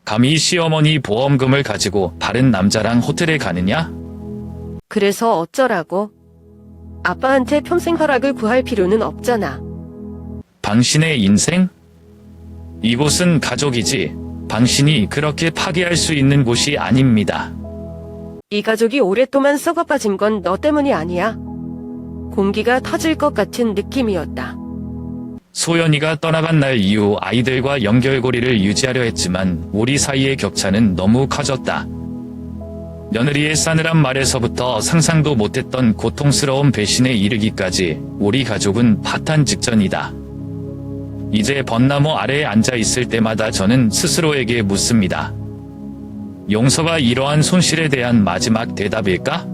감히 시어머니 보험금을 가지고 다른 남자랑 호텔에 가느냐? 그래서 어쩌라고? 아빠한테 평생 허락을 구할 필요는 없잖아. 당신의 인생? 이곳은 가족이지 당신이 그렇게 파괴할 수 있는 곳이 아닙니다. 이 가족이 오랫동안 썩어 빠진 건 너 때문이 아니야. 공기가 터질 것 같은 느낌이었다. 소연이가 떠나간 날 이후 아이들과 연결고리를 유지하려 했지만 우리 사이의 격차는 너무 커졌다. 며느리의 싸늘한 말에서부터 상상도 못했던 고통스러운 배신에 이르기까지 우리 가족은 파탄 직전이다. 이제 벚나무 아래에 앉아 있을 때마다 저는 스스로에게 묻습니다. 용서가 이러한 손실에 대한 마지막 대답일까?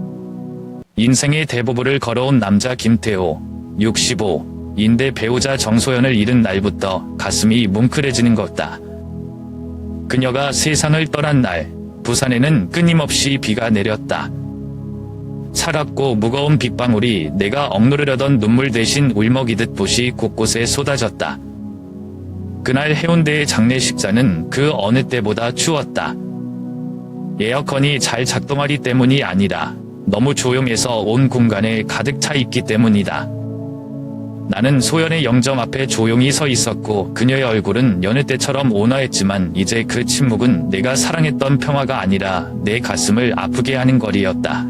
인생의 대부분을 걸어온 남자 김태호, 65인데 배우자 정소연을 잃은 날부터 가슴이 뭉클해지는 것다. 그녀가 세상을 떠난 날, 부산에는 끊임없이 비가 내렸다. 차갑고 무거운 빗방울이 내가 억누르려던 눈물 대신 울먹이듯 붓이 곳곳에 쏟아졌다. 그날 해운대의 장례식장은 그 어느 때보다 추웠다. 에어컨이 잘 작동하기 때문이 아니라 너무 조용해서 온 공간에 가득 차 있기 때문이다. 나는 소연의 영점 앞에 조용히 서 있었고 그녀의 얼굴은 여느 때처럼 온화했지만 이제 그 침묵은 내가 사랑했던 평화가 아니라 내 가슴을 아프게 하는 거리였다.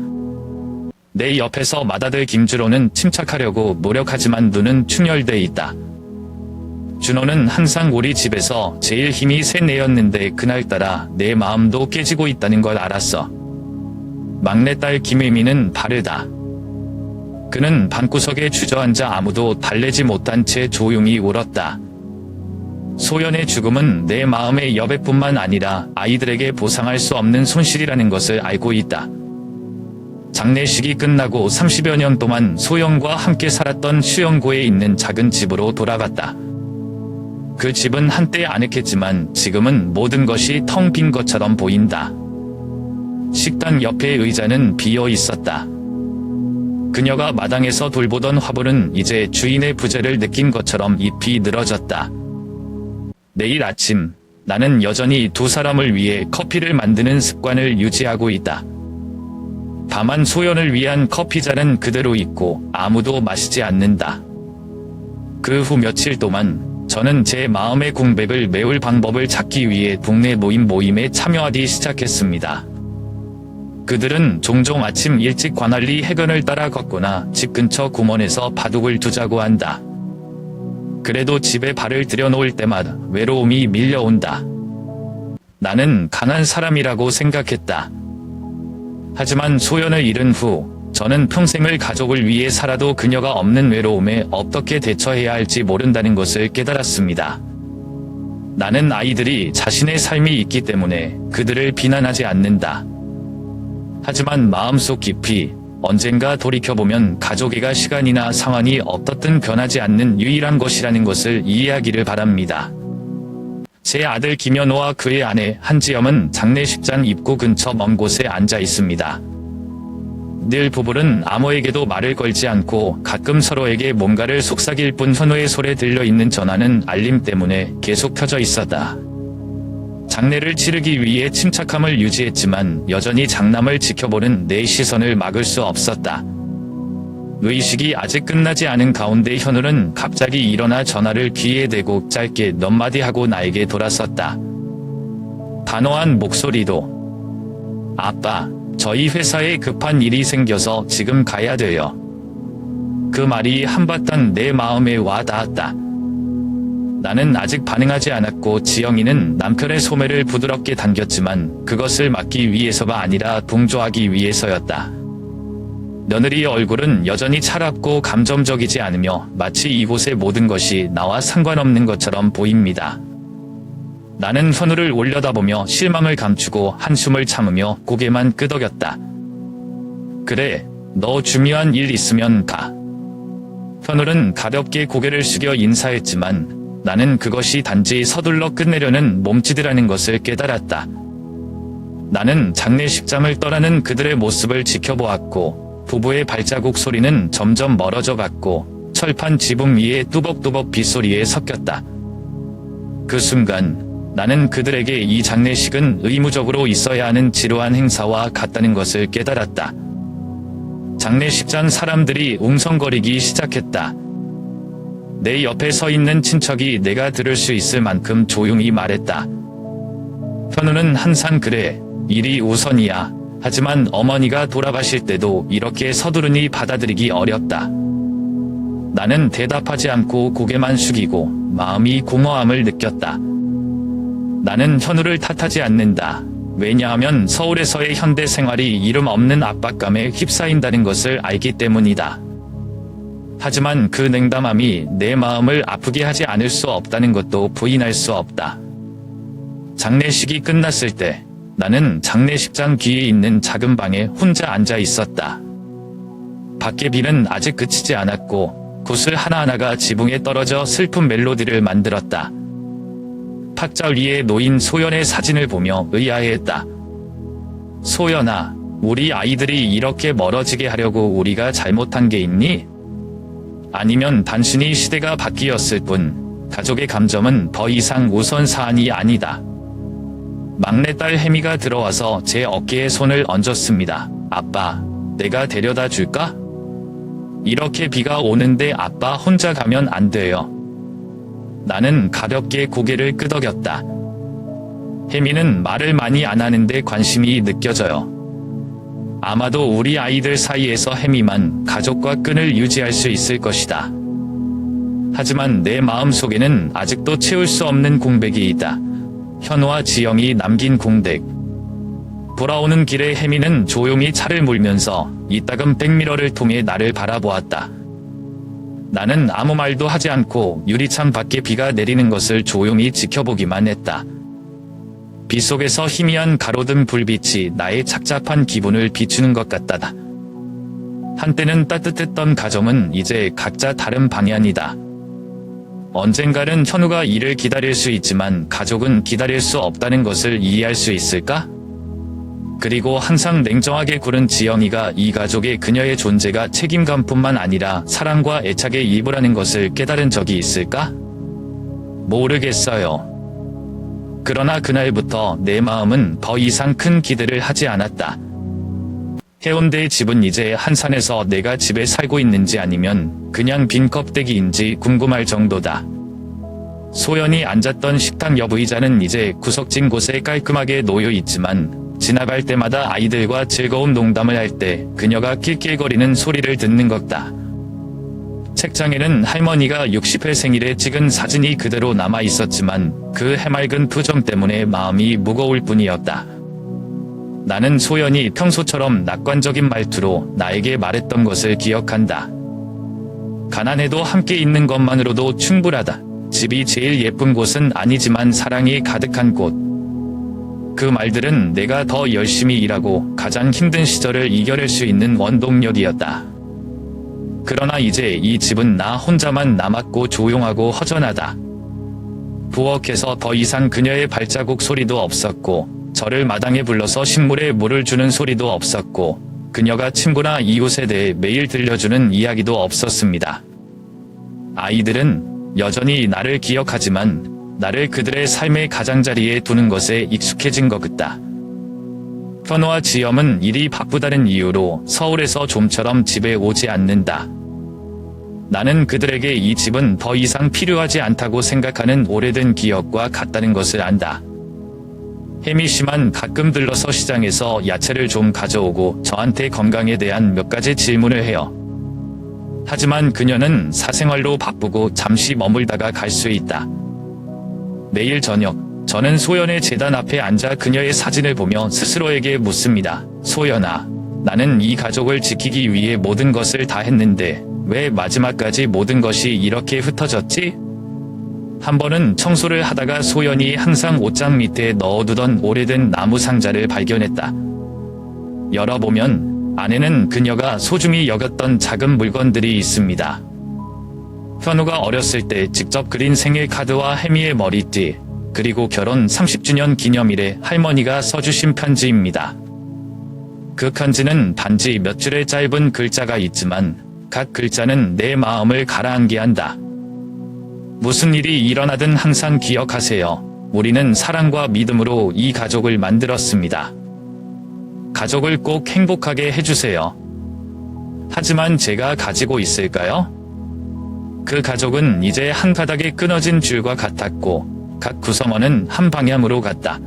내 옆에서 맏아들 김주로는 침착하려고 노력하지만 눈은 충혈돼 있다. 준호는 항상 우리 집에서 제일 힘이 센 애였는데 그날따라 내 마음도 깨지고 있다는 걸 알았어. 막내딸 김혜미는 다르다. 그는 방구석에 주저앉아 아무도 달래지 못한 채 조용히 울었다. 소연의 죽음은 내 마음의 여백뿐만 아니라 아이들에게 보상할 수 없는 손실이라는 것을 알고 있다. 장례식이 끝나고 30여 년 동안 소연과 함께 살았던 수영고에 있는 작은 집으로 돌아갔다. 그 집은 한때 아늑했지만 지금은 모든 것이 텅 빈 것처럼 보인다. 식당 옆에 의자는 비어 있었다. 그녀가 마당에서 돌보던 화분은 이제 주인의 부재를 느낀 것처럼 잎이 늘어졌다. 내일 아침, 나는 여전히 두 사람을 위해 커피를 만드는 습관을 유지하고 있다. 다만 소연을 위한 커피잔은 그대로 있고 아무도 마시지 않는다. 그 후 며칠 동안 저는 제 마음의 공백을 메울 방법을 찾기 위해 동네 모임에 참여하기 시작했습니다. 그들은 종종 아침 일찍 관할리 해변을 따라 걷거나 집 근처 공원에서 바둑을 두자고 한다. 그래도 집에 발을 들여놓을 때마다 외로움이 밀려온다. 나는 강한 사람이라고 생각했다. 하지만 소연을 잃은 후 저는 평생을 가족을 위해 살아도 그녀가 없는 외로움에 어떻게 대처해야 할지 모른다는 것을 깨달았습니다. 나는 아이들이 자신의 삶이 있기 때문에 그들을 비난하지 않는다. 하지만 마음속 깊이 언젠가 돌이켜보면 가족애가 시간이나 상황이 어떻든 변하지 않는 유일한 것이라는 것을 이해하기를 바랍니다. 제 아들 김현호와 그의 아내 한지영은 장례식장 입구 근처 먼 곳에 앉아 있습니다. 늘 부부는 아무에게도 말을 걸지 않고 가끔 서로에게 뭔가를 속삭일 뿐 현호의 손에 들려있는 전화는 알림 때문에 계속 켜져 있었다. 장례를 치르기 위해 침착함을 유지했지만 여전히 장남을 지켜보는 내 시선을 막을 수 없었다. 의식이 아직 끝나지 않은 가운데 현우는 갑자기 일어나 전화를 귀에 대고 짧게 몇 마디 하고 나에게 돌아섰다. 단호한 목소리도 "아빠, 저희 회사에 급한 일이 생겨서 지금 가야 돼요." 그 말이 한바탕 내 마음에 와 닿았다. 나는 아직 반응하지 않았고 지영이는 남편의 소매를 부드럽게 당겼지만 그것을 막기 위해서가 아니라 동조하기 위해서였다. 며느리의 얼굴은 여전히 차갑고 감정적이지 않으며 마치 이곳의 모든 것이 나와 상관없는 것처럼 보입니다. 나는 현우를 올려다보며 실망을 감추고 한숨을 참으며 고개만 끄덕였다. "그래, 너 중요한 일 있으면 가." 현우는 가볍게 고개를 숙여 인사했지만 나는 그것이 단지 서둘러 끝내려는 몸짓이라는 것을 깨달았다. 나는 장례식장을 떠나는 그들의 모습을 지켜보았고 부부의 발자국 소리는 점점 멀어져 갔고 철판 지붕 위에 뚜벅뚜벅 빗소리에 섞였다. 그 순간 나는 그들에게 이 장례식은 의무적으로 있어야 하는 지루한 행사와 같다는 것을 깨달았다. 장례식장 사람들이 웅성거리기 시작했다. 내 옆에 서 있는 친척이 내가 들을 수 있을 만큼 조용히 말했다. 현우는 항상 그래. 일이 우선이야. 하지만 어머니가 돌아가실 때도 이렇게 서두르니 받아들이기 어렵다. 나는 대답하지 않고 고개만 숙이고 마음이 공허함을 느꼈다. 나는 현우를 탓하지 않는다. 왜냐하면 서울에서의 현대 생활이 이름 없는 압박감에 휩싸인다는 것을 알기 때문이다. 하지만 그 냉담함이 내 마음을 아프게 하지 않을 수 없다는 것도 부인할 수 없다. 장례식이 끝났을 때 나는 장례식장 뒤에 있는 작은 방에 혼자 앉아 있었다. 밖의 비는 아직 그치지 않았고 구슬 하나하나가 지붕에 떨어져 슬픈 멜로디를 만들었다. 탁자 위에 놓인 소연의 사진을 보며 의아해했다. 소연아, 우리 아이들이 이렇게 멀어지게 하려고 우리가 잘못한 게 있니? 아니면 단순히 시대가 바뀌었을 뿐 가족의 감정은 더 이상 우선 사안이 아니다. 막내딸 혜미가 들어와서 제 어깨에 손을 얹었습니다. 아빠, 내가 데려다 줄까? 이렇게 비가 오는데 아빠 혼자 가면 안 돼요. 나는 가볍게 고개를 끄덕였다. 혜미는 말을 많이 안 하는데 관심이 느껴져요. 아마도 우리 아이들 사이에서 혜미만 가족과 끈을 유지할 수 있을 것이다. 하지만 내 마음속에는 아직도 채울 수 없는 공백이 있다. 현우와 지영이 남긴 공백. 돌아오는 길에 혜미는 조용히 차를 몰면서 이따금 백미러를 통해 나를 바라보았다. 나는 아무 말도 하지 않고 유리창 밖에 비가 내리는 것을 조용히 지켜보기만 했다. 비 속에서 희미한 가로등 불빛이 나의 착잡한 기분을 비추는 것 같다. 한때는 따뜻했던 가정은 이제 각자 다른 방향이다. 언젠가는 현우가 이를 기다릴 수 있지만 가족은 기다릴 수 없다는 것을 이해할 수 있을까? 그리고 항상 냉정하게 굴은 지영이가 이 가족의 그녀의 존재가 책임감뿐만 아니라 사랑과 애착의 일부라는 것을 깨달은 적이 있을까? 모르겠어요. 그러나 그날부터 내 마음은 더 이상 큰 기대를 하지 않았다. 해운대의 집은 이제 한산해서 내가 집에 살고 있는지 아니면 그냥 빈 껍데기인지 궁금할 정도다. 소연이 앉았던 식탁 옆 의자는 이제 구석진 곳에 깔끔하게 놓여 있지만 지나갈 때마다 아이들과 즐거운 농담을 할 때 그녀가 낄낄거리는 소리를 듣는 것다. 책장에는 할머니가 60회 생일에 찍은 사진이 그대로 남아 있었지만 그 해맑은 표정 때문에 마음이 무거울 뿐이었다. 나는 소연이 평소처럼 낙관적인 말투로 나에게 말했던 것을 기억한다. 가난해도 함께 있는 것만으로도 충분하다. 집이 제일 예쁜 곳은 아니지만 사랑이 가득한 곳. 그 말들은 내가 더 열심히 일하고 가장 힘든 시절을 이겨낼 수 있는 원동력이었다. 그러나 이제 이 집은 나 혼자만 남았고 조용하고 허전하다. 부엌에서 더 이상 그녀의 발자국 소리도 없었고 저를 마당에 불러서 식물에 물을 주는 소리도 없었고 그녀가 친구나 이웃에 대해 매일 들려주는 이야기도 없었습니다. 아이들은 여전히 나를 기억하지만 나를 그들의 삶의 가장자리에 두는 것에 익숙해진 것 같다. 현우와 지영은 일이 바쁘다는 이유로 서울에서 좀처럼 집에 오지 않는다. 나는 그들에게 이 집은 더 이상 필요하지 않다고 생각하는 오래된 기억과 같다는 것을 안다. 혜미 씨만 가끔 들러서 시장에서 야채를 좀 가져오고 저한테 건강에 대한 몇 가지 질문을 해요. 하지만 그녀는 사생활로 바쁘고 잠시 머물다가 갈 수 있다. 매일 저녁, 저는 소연의 재단 앞에 앉아 그녀의 사진을 보며 스스로에게 묻습니다. 소연아, 나는 이 가족을 지키기 위해 모든 것을 다 했는데 왜 마지막까지 모든 것이 이렇게 흩어졌지? 한 번은 청소를 하다가 소연이 항상 옷장 밑에 넣어두던 오래된 나무 상자를 발견했다. 열어보면 안에는 그녀가 소중히 여겼던 작은 물건들이 있습니다. 현우가 어렸을 때 직접 그린 생일 카드와 혜미의 머리띠, 그리고 결혼 30주년 기념일에 할머니가 써주신 편지입니다. 그 편지는 단지 몇 줄의 짧은 글자가 있지만 각 글자는 내 마음을 가라앉게 한다. 무슨 일이 일어나든 항상 기억하세요. 우리는 사랑과 믿음으로 이 가족을 만들었습니다. 가족을 꼭 행복하게 해주세요. 하지만 제가 가지고 있을까요? 그 가족은 이제 한 가닥에 끊어진 줄과 같았고 각 구성원은 한 방향으로 갔다.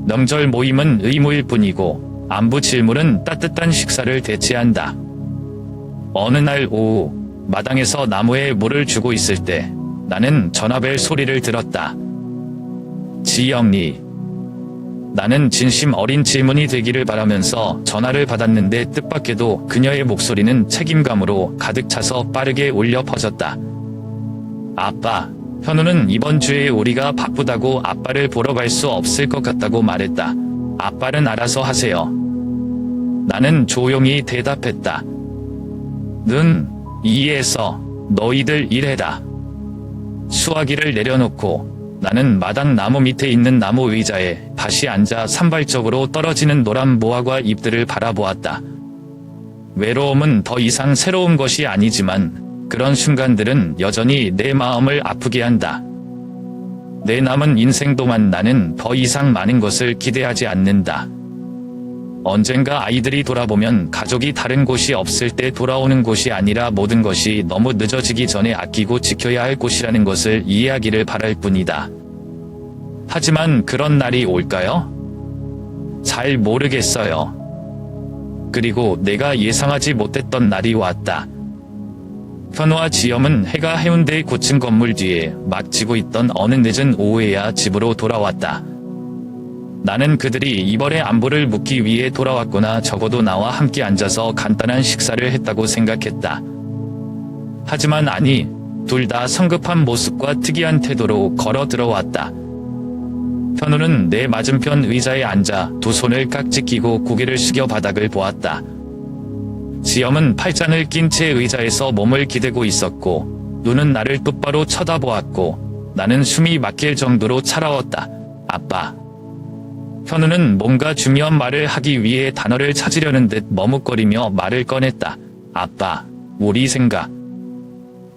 명절 모임은 의무일 뿐이고 안부 질문은 따뜻한 식사를 대체한다. 어느 날 오후 마당에서 나무에 물을 주고 있을 때 나는 전화벨 소리를 들었다. 지영리. 나는 진심 어린 질문이 되기를 바라면서 전화를 받았는데 뜻밖에도 그녀의 목소리는 책임감으로 가득 차서 빠르게 울려 퍼졌다. 아빠, 현우는 이번 주에 우리가 바쁘다고 아빠를 보러 갈 수 없을 것 같다고 말했다. 아빠는 알아서 하세요. 나는 조용히 대답했다. 이해해서 너희들 일해라. 수화기를 내려놓고 나는 마당 나무 밑에 있는 나무 의자에 다시 앉아 산발적으로 떨어지는 노란 모아과 잎들을 바라보았다. 외로움은 더 이상 새로운 것이 아니지만 그런 순간들은 여전히 내 마음을 아프게 한다. 내 남은 인생 동안 나는 더 이상 많은 것을 기대하지 않는다. 언젠가 아이들이 돌아보면 가족이 다른 곳이 없을 때 돌아오는 곳이 아니라 모든 것이 너무 늦어지기 전에 아끼고 지켜야 할 곳이라는 것을 이해하기를 바랄 뿐이다. 하지만 그런 날이 올까요? 잘 모르겠어요. 그리고 내가 예상하지 못했던 날이 왔다. 현우와 지엄은 해가 해운대 고층 건물 뒤에 막 지고 있던 어느 늦은 오후에야 집으로 돌아왔다. 나는 그들이 이번에 안부를 묻기 위해 돌아왔거나 적어도 나와 함께 앉아서 간단한 식사를 했다고 생각했다. 하지만 아니, 둘 다 성급한 모습과 특이한 태도로 걸어 들어왔다. 현우는 내 맞은편 의자에 앉아 두 손을 깍지 끼고 고개를 숙여 바닥을 보았다. 지엄은 팔짱을 낀 채 의자에서 몸을 기대고 있었고 눈은 나를 똑바로 쳐다보았고 나는 숨이 막힐 정도로 차가웠다. 아빠. 현우는 뭔가 중요한 말을 하기 위해 단어를 찾으려는 듯 머뭇거리며 말을 꺼냈다. 아빠, 우리 생각.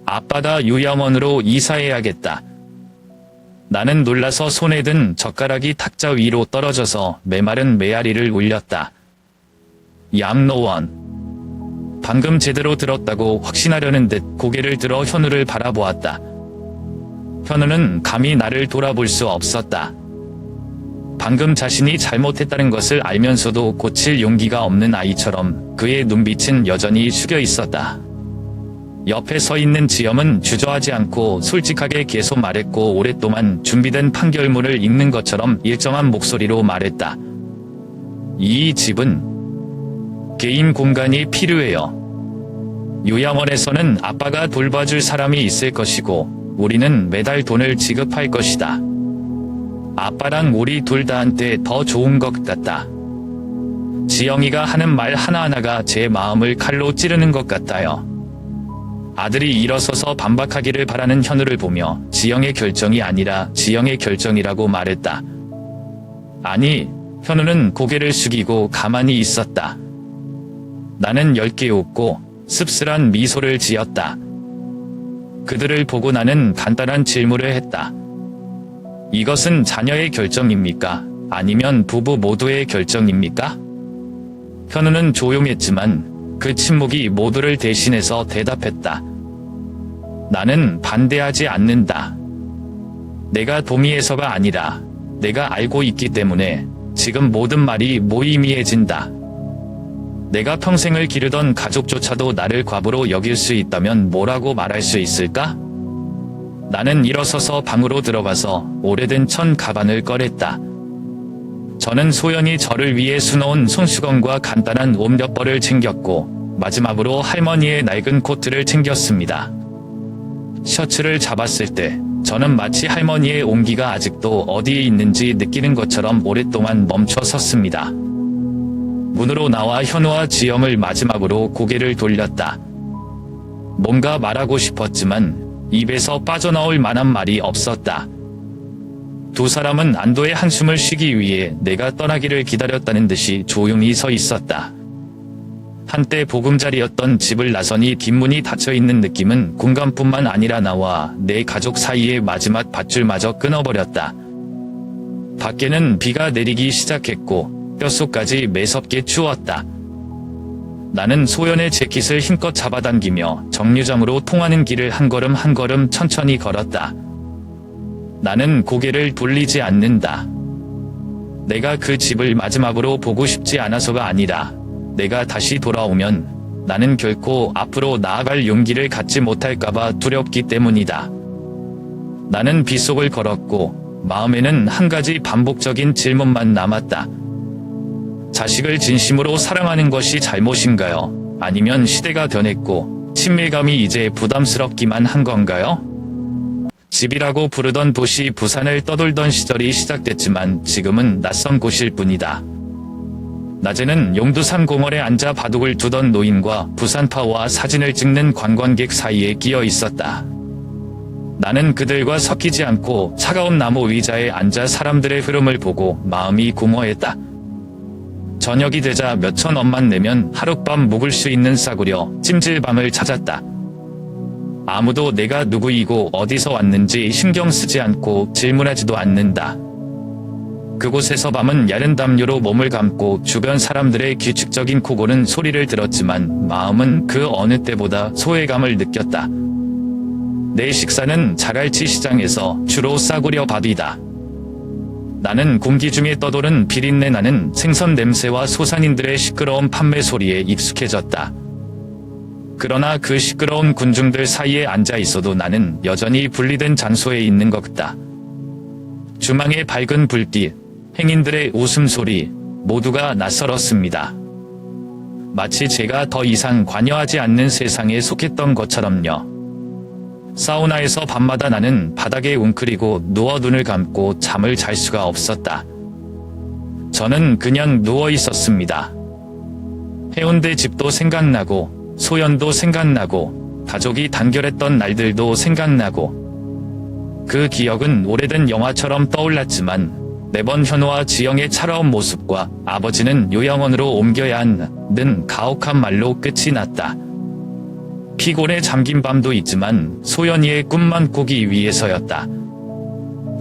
아빠가 요양원으로 이사해야겠다. 나는 놀라서 손에 든 젓가락이 탁자 위로 떨어져서 메마른 메아리를 울렸다. 양로원. 방금 제대로 들었다고 확신하려는 듯 고개를 들어 현우를 바라보았다. 현우는 감히 나를 돌아볼 수 없었다. 방금 자신이 잘못했다는 것을 알면서도 고칠 용기가 없는 아이처럼 그의 눈빛은 여전히 숙여 있었다. 옆에 서 있는 지엄은 주저하지 않고 솔직하게 계속 말했고 오랫동안 준비된 판결문을 읽는 것처럼 일정한 목소리로 말했다. 이 집은 개인 공간이 필요해요. 요양원에서는 아빠가 돌봐줄 사람이 있을 것이고 우리는 매달 돈을 지급할 것이다. 아빠랑 우리 둘 다한테 더 좋은 것 같다. 지영이가 하는 말 하나하나가 제 마음을 칼로 찌르는 것 같아요. 아들이 일어서서 반박하기를 바라는 현우를 보며 지영의 결정이 아니라 지영의 결정이라고 말했다. 아니, 현우는 고개를 숙이고 가만히 있었다. 나는 엷게 웃고 씁쓸한 미소를 지었다. 그들을 보고 나는 간단한 질문을 했다. 이것은 자녀의 결정입니까? 아니면 부부 모두의 결정입니까? 현우는 조용했지만 그 침묵이 모두를 대신해서 대답했다. 나는 반대하지 않는다. 내가 동의해서가 아니라 내가 알고 있기 때문에 지금 모든 말이 무의미해진다. 내가 평생을 기르던 가족조차도 나를 과부로 여길 수 있다면 뭐라고 말할 수 있을까? 나는 일어서서 방으로 들어가서 오래된 천 가방을 꺼냈다. 저는 소연이 저를 위해 수놓은 손수건과 간단한 옷몇벌을 챙겼고 마지막으로 할머니의 낡은 코트를 챙겼습니다. 셔츠를 잡았을 때 저는 마치 할머니의 온기가 아직도 어디에 있는지 느끼는 것처럼 오랫동안 멈춰 섰습니다. 문으로 나와 현우와 지영을 마지막으로 고개를 돌렸다. 뭔가 말하고 싶었지만 입에서 빠져나올 만한 말이 없었다. 두 사람은 안도의 한숨을 쉬기 위해 내가 떠나기를 기다렸다는 듯이 조용히 서 있었다. 한때 보금자리였던 집을 나서니 뒷문이 닫혀있는 느낌은 공간뿐만 아니라 나와 내 가족 사이의 마지막 밧줄마저 끊어버렸다. 밖에는 비가 내리기 시작했고 뼛속까지 매섭게 추웠다. 나는 소연의 재킷을 힘껏 잡아당기며 정류장으로 통하는 길을 한 걸음 한 걸음 천천히 걸었다. 나는 고개를 돌리지 않는다. 내가 그 집을 마지막으로 보고 싶지 않아서가 아니라 내가 다시 돌아오면 나는 결코 앞으로 나아갈 용기를 갖지 못할까봐 두렵기 때문이다. 나는 빗속을 걸었고 마음에는 한 가지 반복적인 질문만 남았다. 자식을 진심으로 사랑하는 것이 잘못인가요? 아니면 시대가 변했고 친밀감이 이제 부담스럽기만 한 건가요? 집이라고 부르던 도시 부산을 떠돌던 시절이 시작됐지만 지금은 낯선 곳일 뿐이다. 낮에는 용두산 공원에 앉아 바둑을 두던 노인과 부산파와 사진을 찍는 관광객 사이에 끼어 있었다. 나는 그들과 섞이지 않고 차가운 나무 의자에 앉아 사람들의 흐름을 보고 마음이 공허했다. 저녁이 되자 몇천 원만 내면 하룻밤 묵을 수 있는 싸구려 찜질방을 찾았다. 아무도 내가 누구이고 어디서 왔는지 신경 쓰지 않고 질문하지도 않는다. 그곳에서 밤은 야른 담요로 몸을 감고 주변 사람들의 규칙적인 코고는 소리를 들었지만 마음은 그 어느 때보다 소외감을 느꼈다. 내 식사는 자갈치 시장에서 주로 싸구려 밥이다. 나는 공기 중에 떠도는 비린내 나는 생선 냄새와 소산인들의 시끄러운 판매 소리에 익숙해졌다. 그러나 그 시끄러운 군중들 사이에 앉아 있어도 나는 여전히 분리된 장소에 있는 것 같다. 주망의 밝은 불빛, 행인들의 웃음소리, 모두가 낯설었습니다. 마치 제가 더 이상 관여하지 않는 세상에 속했던 것처럼요. 사우나에서 밤마다 나는 바닥에 웅크리고 누워 눈을 감고 잠을 잘 수가 없었다. 저는 그냥 누워 있었습니다. 해운대 집도 생각나고 소연도 생각나고 가족이 단결했던 날들도 생각나고 그 기억은 오래된 영화처럼 떠올랐지만 매번 현우와 지영의 차가운 모습과 아버지는 요양원으로 옮겨야 하는 가혹한 말로 끝이 났다. 피곤에 잠긴 밤도 있지만 소연이의 꿈만 꾸기 위해서였다.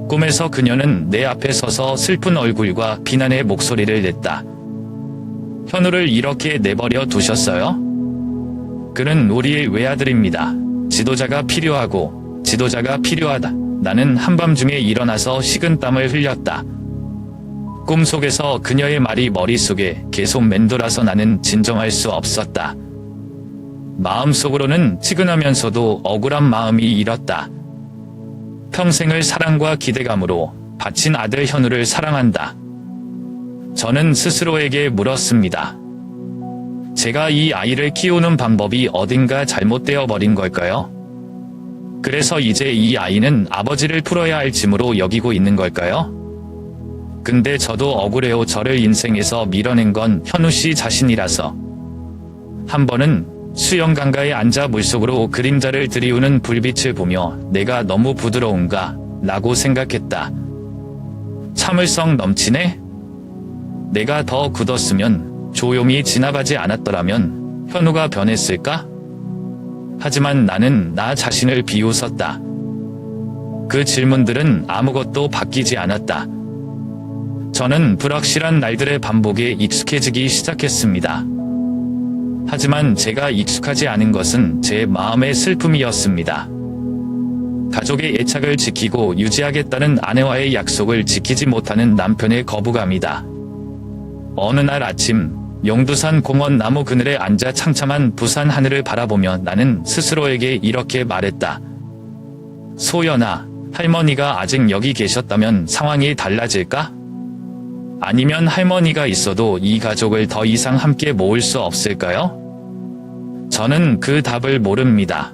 꿈에서 그녀는 내 앞에 서서 슬픈 얼굴과 비난의 목소리를 냈다. 현우를 이렇게 내버려 두셨어요? 그는 우리의 외아들입니다. 지도자가 필요하고 지도자가 필요하다. 나는 한밤중에 일어나서 식은땀을 흘렸다. 꿈속에서 그녀의 말이 머릿속에 계속 맴돌아서 나는 진정할 수 없었다. 마음속으로는 치근하면서도 억울한 마음이 일었다. 평생을 사랑과 기대감으로 바친 아들 현우를 사랑한다. 저는 스스로에게 물었습니다. 제가 이 아이를 키우는 방법이 어딘가 잘못되어 버린 걸까요? 그래서 이제 이 아이는 아버지를 풀어야 할 짐으로 여기고 있는 걸까요? 근데 저도 억울해요. 저를 인생에서 밀어낸 건 현우 씨 자신이라서. 한 번은 수영강가에 앉아 물속으로 그림자를 들이우는 불빛을 보며 내가 너무 부드러운가 라고 생각했다. 참을성 넘치네? 내가 더 굳었으면 조용히 지나가지 않았더라면 현우가 변했을까? 하지만 나는 나 자신을 비웃었다. 그 질문들은 아무것도 바뀌지 않았다. 저는 불확실한 날들의 반복에 익숙해지기 시작했습니다. 하지만 제가 익숙하지 않은 것은 제 마음의 슬픔이었습니다. 가족의 애착을 지키고 유지하겠다는 아내와의 약속을 지키지 못하는 남편의 거부감이다. 어느 날 아침 용두산 공원 나무 그늘에 앉아 창참한 부산 하늘을 바라보며 나는 스스로에게 이렇게 말했다. 소연아, 할머니가 아직 여기 계셨다면 상황이 달라질까? 아니면 할머니가 있어도 이 가족을 더 이상 함께 모을 수 없을까요? 저는 그 답을 모릅니다.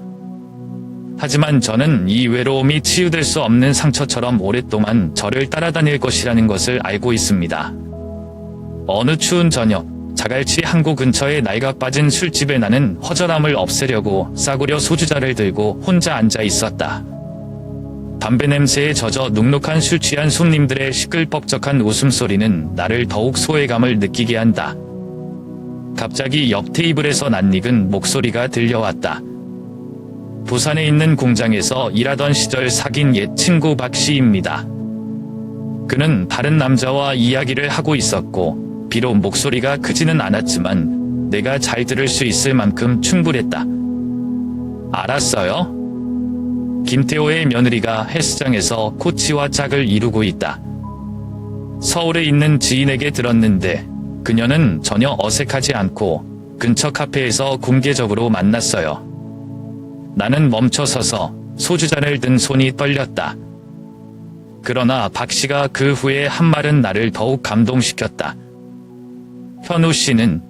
하지만 저는 이 외로움이 치유될 수 없는 상처처럼 오랫동안 저를 따라다닐 것이라는 것을 알고 있습니다. 어느 추운 저녁, 자갈치 항구 근처의 낡아 빠진 술집에 나는 허전함을 없애려고 싸구려 소주잔을 들고 혼자 앉아 있었다. 담배 냄새에 젖어 눅눅한 술 취한 손님들의 시끌벅적한 웃음소리는 나를 더욱 소외감을 느끼게 한다. 갑자기 옆 테이블에서 낯익은 목소리가 들려왔다. 부산에 있는 공장에서 일하던 시절 사귄 옛 친구 박 씨입니다. 그는 다른 남자와 이야기를 하고 있었고, 비록 목소리가 크지는 않았지만 내가 잘 들을 수 있을 만큼 충분했다. 알았어요? 김태호의 며느리가 헬스장에서 코치와 짝을 이루고 있다. 서울에 있는 지인에게 들었는데 그녀는 전혀 어색하지 않고 근처 카페에서 공개적으로 만났어요. 나는 멈춰서서 소주잔을 든 손이 떨렸다. 그러나 박 씨가 그 후에 한 말은 나를 더욱 감동시켰다. 현우 씨는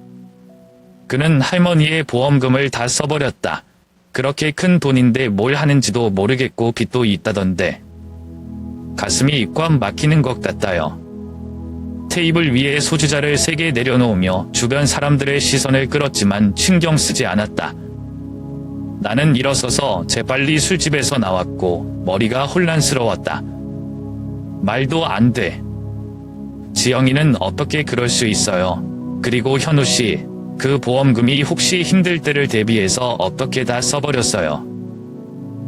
그는 할머니의 보험금을 다 써버렸다. 그렇게 큰 돈인데 뭘 하는지도 모르겠고 빚도 있다던데. 가슴이 꽉 막히는 것 같아요. 테이블 위에 소주잔을 3개 내려놓으며 주변 사람들의 시선을 끌었지만 신경 쓰지 않았다. 나는 일어서서 재빨리 술집에서 나왔고 머리가 혼란스러웠다. 말도 안 돼. 지영이는 어떻게 그럴 수 있어요. 그리고 현우 씨, 그 보험금이 혹시 힘들 때를 대비해서 어떻게 다 써버렸어요.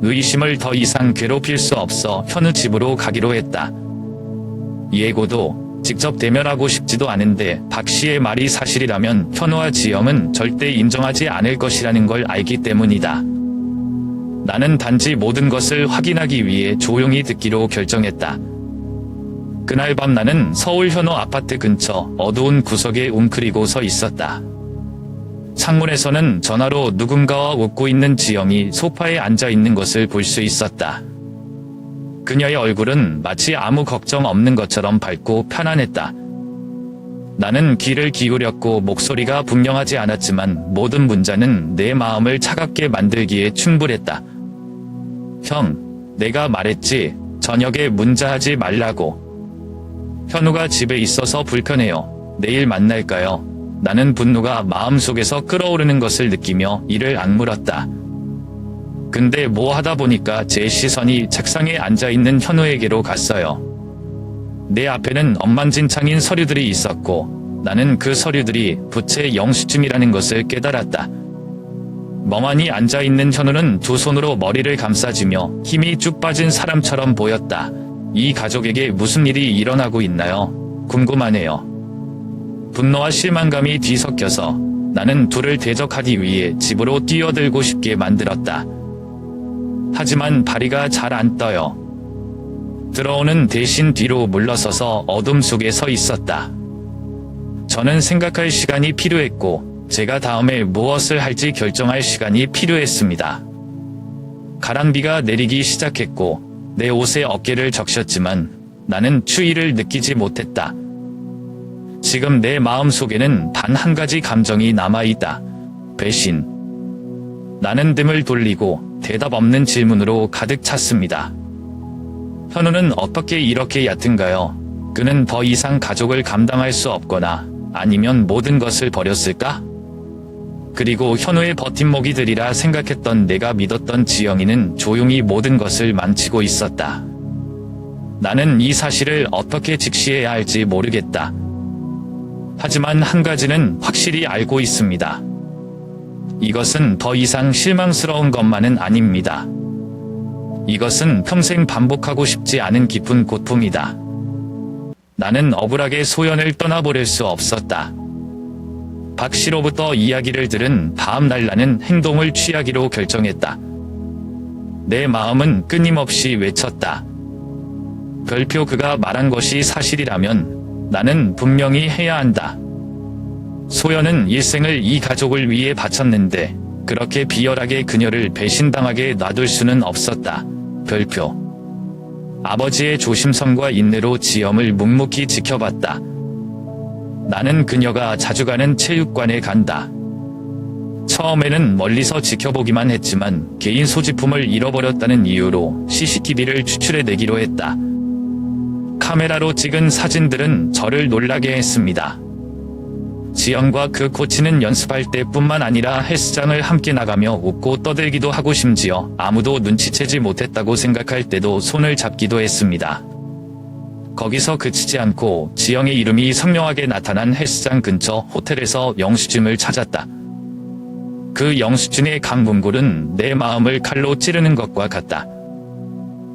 의심을 더 이상 괴롭힐 수 없어 현우 집으로 가기로 했다. 예고도 직접 대면하고 싶지도 않은데 박 씨의 말이 사실이라면 현우와 지영은 절대 인정하지 않을 것이라는 걸 알기 때문이다. 나는 단지 모든 것을 확인하기 위해 조용히 듣기로 결정했다. 그날 밤 나는 서울 현우 아파트 근처 어두운 구석에 웅크리고 서 있었다. 창문에서는 전화로 누군가와 웃고 있는 지영이 소파에 앉아 있는 것을 볼 수 있었다. 그녀의 얼굴은 마치 아무 걱정 없는 것처럼 밝고 편안했다. 나는 귀를 기울였고 목소리가 분명하지 않았지만 모든 문자는 내 마음을 차갑게 만들기에 충분했다. 형, 내가 말했지. 저녁에 문자하지 말라고. 현우가 집에 있어서 불편해요. 내일 만날까요? 나는 분노가 마음속에서 끓어오르는 것을 느끼며 이를 악물었다. 근데 뭐 하다 보니까 제 시선이 책상에 앉아있는 현우에게로 갔어요. 내 앞에는 엉망진창인 서류들이 있었고 나는 그 서류들이 부채 영수증이라는 것을 깨달았다. 멍하니 앉아있는 현우는 두 손으로 머리를 감싸주며 힘이 쭉 빠진 사람처럼 보였다. 이 가족에게 무슨 일이 일어나고 있나요? 궁금하네요. 분노와 실망감이 뒤섞여서 나는 둘을 대적하기 위해 집으로 뛰어들고 싶게 만들었다. 하지만 다리가 잘 안 떠요. 들어오는 대신 뒤로 물러서서 어둠 속에 서 있었다. 저는 생각할 시간이 필요했고 제가 다음에 무엇을 할지 결정할 시간이 필요했습니다. 가랑비가 내리기 시작했고 내 옷에 어깨를 적셨지만 나는 추위를 느끼지 못했다. 지금 내 마음속에는 단 한 가지 감정이 남아있다. 배신. 나는 등을 돌리고 대답 없는 질문으로 가득 찼습니다. 현우는 어떻게 이렇게 얕은가요? 그는 더 이상 가족을 감당할 수 없거나 아니면 모든 것을 버렸을까? 그리고 현우의 버팀목이 되리라 생각했던 내가 믿었던 지영이는 조용히 모든 것을 망치고 있었다. 나는 이 사실을 어떻게 직시해야 할지 모르겠다. 하지만 한 가지는 확실히 알고 있습니다. 이것은 더 이상 실망스러운 것만은 아닙니다. 이것은 평생 반복하고 싶지 않은 깊은 고통이다. 나는 억울하게 소연을 떠나보낼 수 없었다. 박 씨로부터 이야기를 들은 다음 날 나는 행동을 취하기로 결정했다. 내 마음은 끊임없이 외쳤다. 별표 그가 말한 것이 사실이라면 나는 분명히 해야 한다. 소연은 일생을 이 가족을 위해 바쳤는데 그렇게 비열하게 그녀를 배신당하게 놔둘 수는 없었다. 별표. 아버지의 조심성과 인내로 지영을 묵묵히 지켜봤다. 나는 그녀가 자주 가는 체육관에 간다. 처음에는 멀리서 지켜보기만 했지만 개인 소지품을 잃어버렸다는 이유로 CCTV를 추출해내기로 했다. 카메라로 찍은 사진들은 저를 놀라게 했습니다. 지영과 그 코치는 연습할 때뿐만 아니라 헬스장을 함께 나가며 웃고 떠들기도 하고 심지어 아무도 눈치채지 못했다고 생각할 때도 손을 잡기도 했습니다. 거기서 그치지 않고 지영의 이름이 선명하게 나타난 헬스장 근처 호텔에서 영수증을 찾았다. 그 영수증의 각 문구는 내 마음을 칼로 찌르는 것과 같다.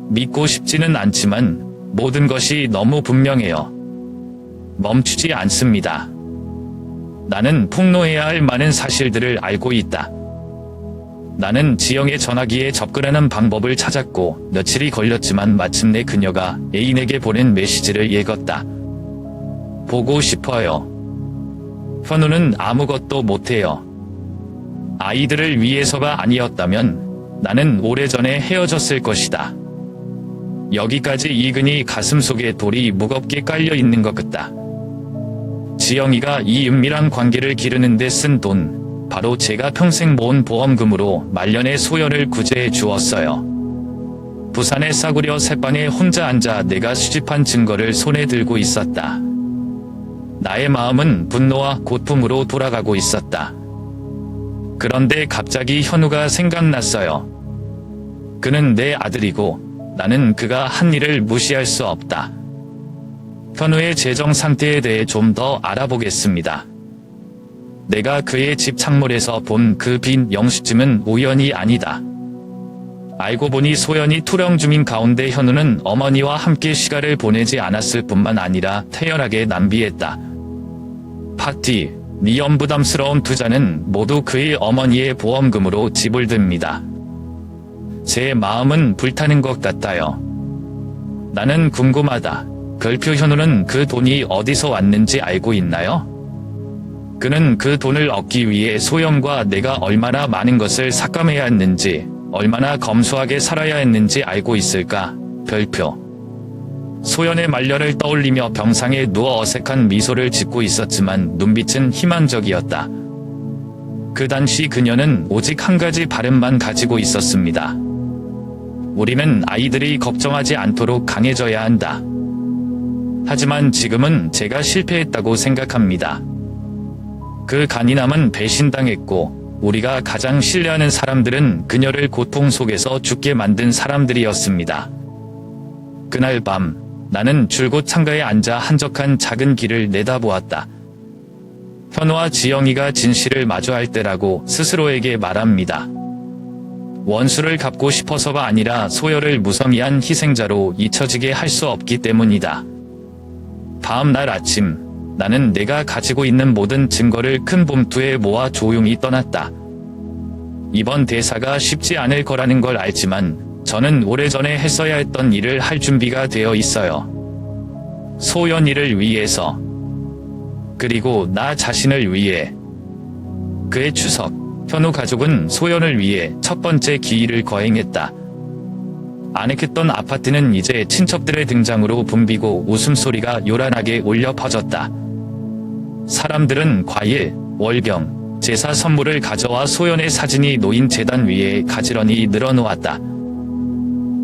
믿고 싶지는 않지만 모든 것이 너무 분명해요. 멈추지 않습니다. 나는 폭로해야 할 많은 사실들을 알고 있다. 나는 지영의 전화기에 접근하는 방법을 찾았고 며칠이 걸렸지만 마침내 그녀가 애인에게 보낸 메시지를 읽었다. 보고 싶어요. 현우는 아무것도 못해요. 아이들을 위해서가 아니었다면 나는 오래전에 헤어졌을 것이다. 여기까지 읽으니 가슴속에 돌이 무겁게 깔려 있는 것 같다. 지영이가 이 은밀한 관계를 기르는 데 쓴 돈, 바로 제가 평생 모은 보험금으로 말년에 소연을 구제해 주었어요. 부산의 싸구려 새방에 혼자 앉아 내가 수집한 증거를 손에 들고 있었다. 나의 마음은 분노와 고통으로 돌아가고 있었다. 그런데 갑자기 현우가 생각났어요. 그는 내 아들이고 나는 그가 한 일을 무시할 수 없다. 현우의 재정 상태에 대해 좀 더 알아보겠습니다. 내가 그의 집 창문에서 본 그 빈 영수증은 우연이 아니다. 알고 보니 소연이 투령 중인 가운데 현우는 어머니와 함께 시간을 보내지 않았을 뿐만 아니라 태연하게 낭비했다. 파티, 위험 부담스러운 투자는 모두 그의 어머니의 보험금으로 지불됩니다. 제 마음은 불타는 것 같아요. 나는 궁금하다. 별표 현우는 그 돈이 어디서 왔는지 알고 있나요? 그는 그 돈을 얻기 위해 소영과 내가 얼마나 많은 것을 삭감해야 했는지, 얼마나 검소하게 살아야 했는지 알고 있을까? 별표. 소연의 말년을 떠올리며 병상에 누워 어색한 미소를 짓고 있었지만 눈빛은 희망적이었다. 그 당시 그녀는 오직 한 가지 바람만 가지고 있었습니다. 우리는 아이들이 걱정하지 않도록 강해져야 한다. 하지만 지금은 제가 실패했다고 생각합니다. 그 간인함은 배신당했고 우리가 가장 신뢰하는 사람들은 그녀를 고통 속에서 죽게 만든 사람들이었습니다. 그날 밤 나는 줄곧 창가에 앉아 한적한 작은 길을 내다보았다. 현우와 지영이가 진실을 마주할 때라고 스스로에게 말합니다. 원수를 갚고 싶어서가 아니라 소열을 무성의한 희생자로 잊혀지게 할 수 없기 때문이다. 다음 날 아침, 나는 내가 가지고 있는 모든 증거를 큰 봉투에 모아 조용히 떠났다. 이번 대사가 쉽지 않을 거라는 걸 알지만 저는 오래전에 했어야 했던 일을 할 준비가 되어 있어요. 소연이를 위해서, 그리고 나 자신을 위해. 그의 추석, 현우 가족은 소연을 위해 첫 번째 기일을 거행했다. 아늑했던 아파트는 이제 친척들의 등장으로 붐비고 웃음소리가 요란하게 울려 퍼졌다. 사람들은 과일, 월경, 제사 선물을 가져와 소연의 사진이 놓인 제단 위에 가지런히 늘어놓았다.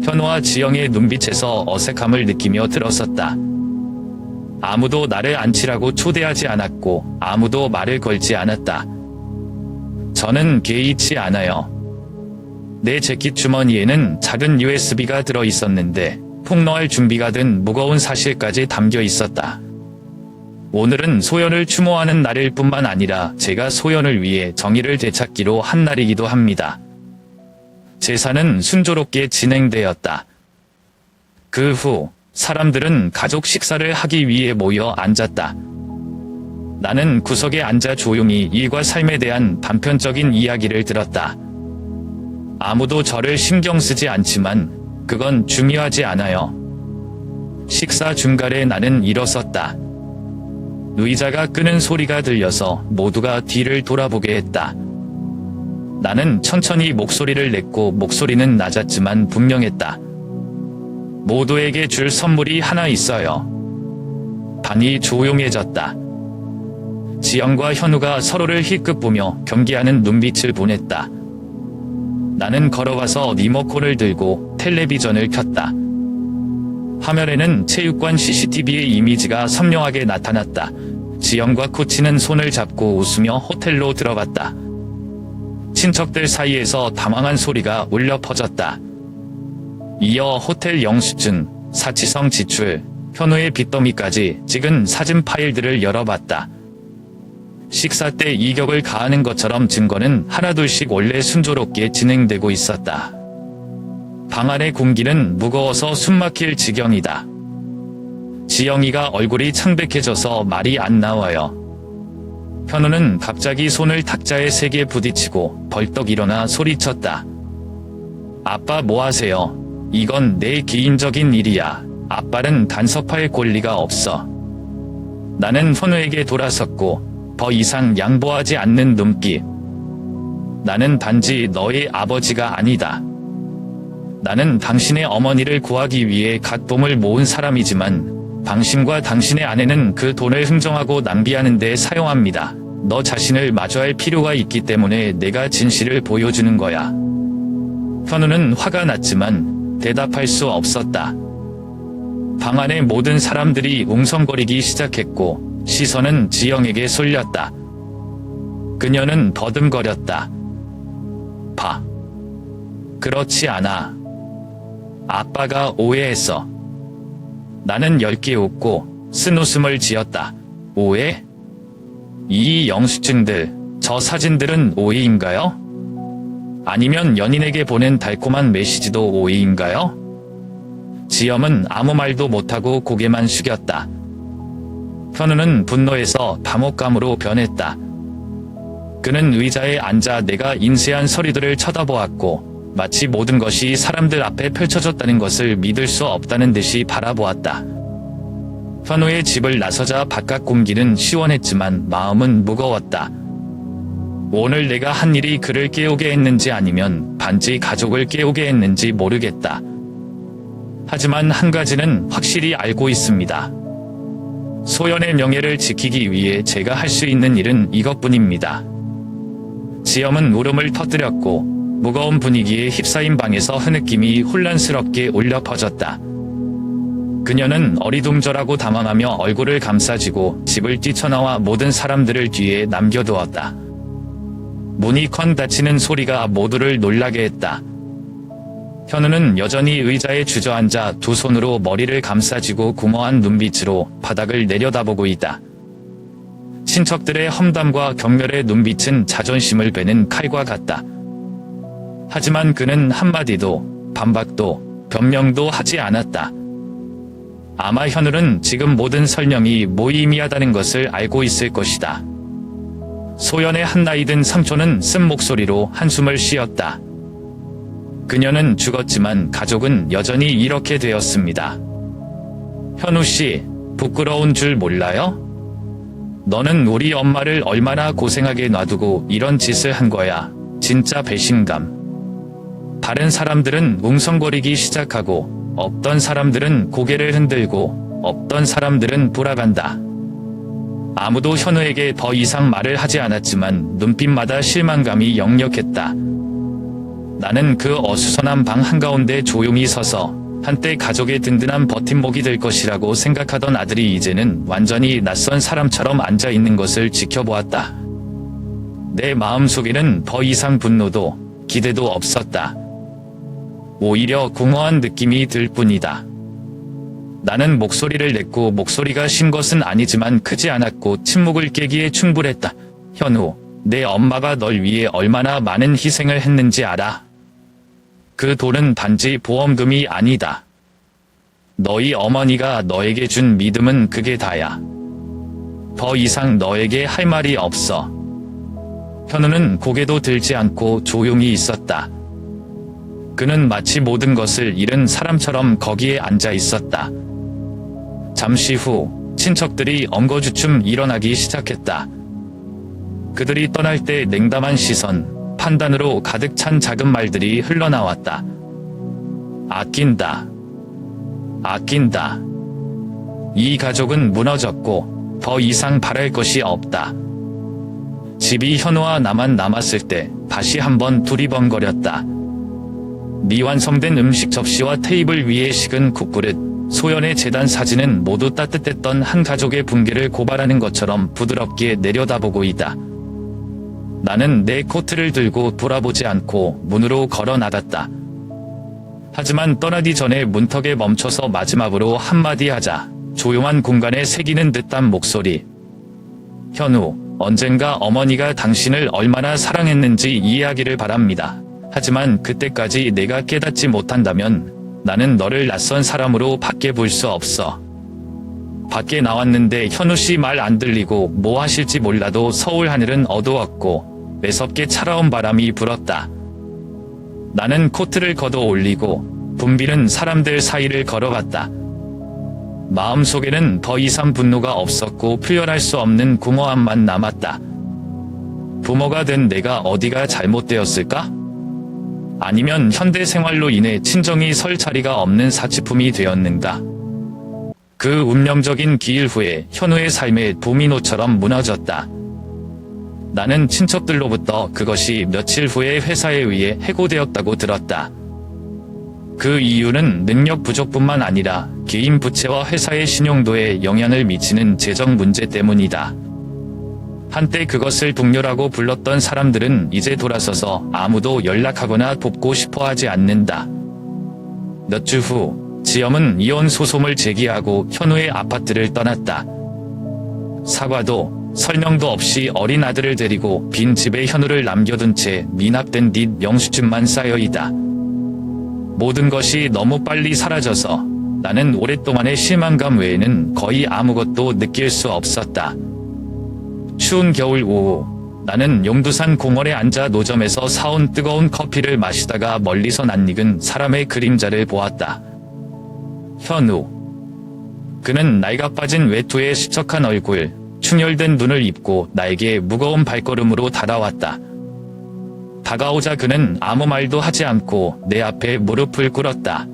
현우와 지영의 눈빛에서 어색함을 느끼며 들었었다. 아무도 나를 앉히라고 초대하지 않았고 아무도 말을 걸지 않았다. 저는 개의치 않아요. 내 재킷 주머니에는 작은 USB가 들어 있었는데 폭로할 준비가 된 무거운 사실까지 담겨 있었다. 오늘은 소연을 추모하는 날일 뿐만 아니라 제가 소연을 위해 정의를 되찾기로 한 날이기도 합니다. 제사는 순조롭게 진행되었다. 그 후 사람들은 가족 식사를 하기 위해 모여 앉았다. 나는 구석에 앉아 조용히 일과 삶에 대한 단편적인 이야기를 들었다. 아무도 저를 신경 쓰지 않지만 그건 중요하지 않아요. 식사 중간에 나는 일어섰다. 의자가 끄는 소리가 들려서 모두가 뒤를 돌아보게 했다. 나는 천천히 목소리를 냈고 목소리는 낮았지만 분명했다. 모두에게 줄 선물이 하나 있어요. 방이 조용해졌다. 지영과 현우가 서로를 힐끗 보며 경계하는 눈빛을 보냈다. 나는 걸어가서 리모컨을 들고 텔레비전을 켰다. 화면에는 체육관 CCTV의 이미지가 선명하게 나타났다. 지영과 코치는 손을 잡고 웃으며 호텔로 들어갔다. 친척들 사이에서 당황한 소리가 울려 퍼졌다. 이어 호텔 영수증, 사치성 지출, 현우의 빚더미까지 찍은 사진 파일들을 열어봤다. 식사 때 이격을 가하는 것처럼 증거는 하나둘씩 원래 순조롭게 진행되고 있었다. 방 안의 공기는 무거워서 숨막힐 지경이다. 지영이가 얼굴이 창백해져서 말이 안 나와요. 현우는 갑자기 손을 탁자에 세게 부딪히고 벌떡 일어나 소리쳤다. 아빠 뭐 하세요? 이건 내 개인적인 일이야. 아빠는 간섭할 권리가 없어. 나는 현우에게 돌아섰고 더 이상 양보하지 않는 눈빛. 나는 단지 너의 아버지가 아니다. 나는 당신의 어머니를 구하기 위해 갓돈을 모은 사람이지만 당신과 당신의 아내는 그 돈을 흥정하고 낭비하는 데 사용합니다. 너 자신을 마주할 필요가 있기 때문에 내가 진실을 보여주는 거야. 현우는 화가 났지만 대답할 수 없었다. 방 안의 모든 사람들이 웅성거리기 시작했고 시선은 지영에게 쏠렸다. 그녀는 더듬거렸다. 봐. 그렇지 않아. 아빠가 오해했어. 나는 엷게 웃고 쓴웃음을 지었다. 오해? 이 영수증들, 저 사진들은 오해인가요? 아니면 연인에게 보낸 달콤한 메시지도 오해인가요? 지영은 아무 말도 못하고 고개만 숙였다. 현우는 분노에서 감옥감으로 변했다. 그는 의자에 앉아 내가 인쇄한 서류들을 쳐다보았고 마치 모든 것이 사람들 앞에 펼쳐졌다는 것을 믿을 수 없다는 듯이 바라보았다. 현우의 집을 나서자 바깥 공기는 시원했지만 마음은 무거웠다. 오늘 내가 한 일이 그를 깨우게 했는지 아니면 반지 가족을 깨우게 했는지 모르겠다. 하지만 한 가지는 확실히 알고 있습니다. 소연의 명예를 지키기 위해 제가 할 수 있는 일은 이것뿐입니다. 지영은 울음을 터뜨렸고 무거운 분위기에 휩싸인 방에서 흐느낌이 혼란스럽게 울려 퍼졌다. 그녀는 어리둥절하고 당황하며 얼굴을 감싸쥐고 집을 뛰쳐나와 모든 사람들을 뒤에 남겨두었다. 문이 쾅 닫히는 소리가 모두를 놀라게 했다. 현우는 여전히 의자에 주저앉아 두 손으로 머리를 감싸쥐고 공허한 눈빛으로 바닥을 내려다보고 있다. 친척들의 험담과 경멸의 눈빛은 자존심을 베는 칼과 같다. 하지만 그는 한마디도 반박도 변명도 하지 않았다. 아마 현우는 지금 모든 설명이 무의미하다는 것을 알고 있을 것이다. 소연의 한나이 든 삼촌은 쓴 목소리로 한숨을 쉬었다. 그녀는 죽었지만 가족은 여전히 이렇게 되었습니다. 현우 씨, 부끄러운 줄 몰라요? 너는 우리 엄마를 얼마나 고생하게 놔두고 이런 짓을 한 거야. 진짜 배신감. 다른 사람들은 웅성거리기 시작하고 없던 사람들은 고개를 흔들고 없던 사람들은 돌아간다. 아무도 현우에게 더 이상 말을 하지 않았지만 눈빛마다 실망감이 역력했다. 나는 그 어수선한 방 한가운데 조용히 서서 한때 가족의 든든한 버팀목이 될 것이라고 생각하던 아들이 이제는 완전히 낯선 사람처럼 앉아있는 것을 지켜보았다. 내 마음속에는 더 이상 분노도 기대도 없었다. 오히려 공허한 느낌이 들 뿐이다. 나는 목소리를 냈고 목소리가 쉰 것은 아니지만 크지 않았고 침묵을 깨기에 충분했다. 현우, 내 엄마가 널 위해 얼마나 많은 희생을 했는지 알아? 그 돈은 단지 보험금이 아니다. 너희 어머니가 너에게 준 믿음은 그게 다야. 더 이상 너에게 할 말이 없어. 현우는 고개도 들지 않고 조용히 있었다. 그는 마치 모든 것을 잃은 사람처럼 거기에 앉아 있었다. 잠시 후 친척들이 엉거주춤 일어나기 시작했다. 그들이 떠날 때 냉담한 시선, 판단으로 가득 찬 작은 말들이 흘러나왔다. 아낀다. 아낀다. 이 가족은 무너졌고 더 이상 바랄 것이 없다. 집이 현우와 나만 남았을 때 다시 한번 두리번거렸다. 미완성된 음식 접시와 테이블 위에 식은 국그릇, 소연의 재단 사진은 모두 따뜻했던 한 가족의 붕괴를 고발하는 것처럼 부드럽게 내려다보고 있다. 나는 내 코트를 들고 돌아보지 않고 문으로 걸어 나갔다. 하지만 떠나기 전에 문턱에 멈춰서 마지막으로 한마디 하자. 조용한 공간에 새기는 듯한 목소리. 현우, 언젠가 어머니가 당신을 얼마나 사랑했는지 이해하기를 바랍니다. 하지만 그때까지 내가 깨닫지 못한다면 나는 너를 낯선 사람으로 밖에 볼 수 없어. 밖에 나왔는데 현우씨 말 안 들리고 뭐 하실지 몰라도 서울 하늘은 어두웠고 매섭게 차가운 바람이 불었다. 나는 코트를 걷어 올리고 붐비는 사람들 사이를 걸어갔다. 마음속에는 더 이상 분노가 없었고 표현할 수 없는 공허함만 남았다. 부모가 된 내가 어디가 잘못되었을까? 아니면 현대 생활로 인해 친정이 설 자리가 없는 사치품이 되었는가? 그 운명적인 기일 후에 현우의 삶의 도미노처럼 무너졌다. 나는 친척들로부터 그것이 며칠 후에 회사에 의해 해고되었다고 들었다. 그 이유는 능력 부족뿐만 아니라 개인 부채와 회사의 신용도에 영향을 미치는 재정 문제 때문이다. 한때 그것을 동료라고 불렀던 사람들은 이제 돌아서서 아무도 연락하거나 돕고 싶어 하지 않는다. 몇 주 후, 지엄은 이혼 소송을 제기하고 현우의 아파트를 떠났다. 사과도 설명도 없이 어린 아들을 데리고 빈 집에 현우를 남겨둔 채 미납된 뒷 영수증만 쌓여있다. 모든 것이 너무 빨리 사라져서 나는 오랫동안의 실망감 외에는 거의 아무것도 느낄 수 없었다. 추운 겨울 오후, 나는 용두산 공원에 앉아 노점에서 사온 뜨거운 커피를 마시다가 멀리서 낯익은 사람의 그림자를 보았다. 현우. 그는 낡아 빠진 외투에 수척한 얼굴, 충혈된 눈을 입고 나에게 무거운 발걸음으로 다가왔다. 다가오자 그는 아무 말도 하지 않고 내 앞에 무릎을 꿇었다.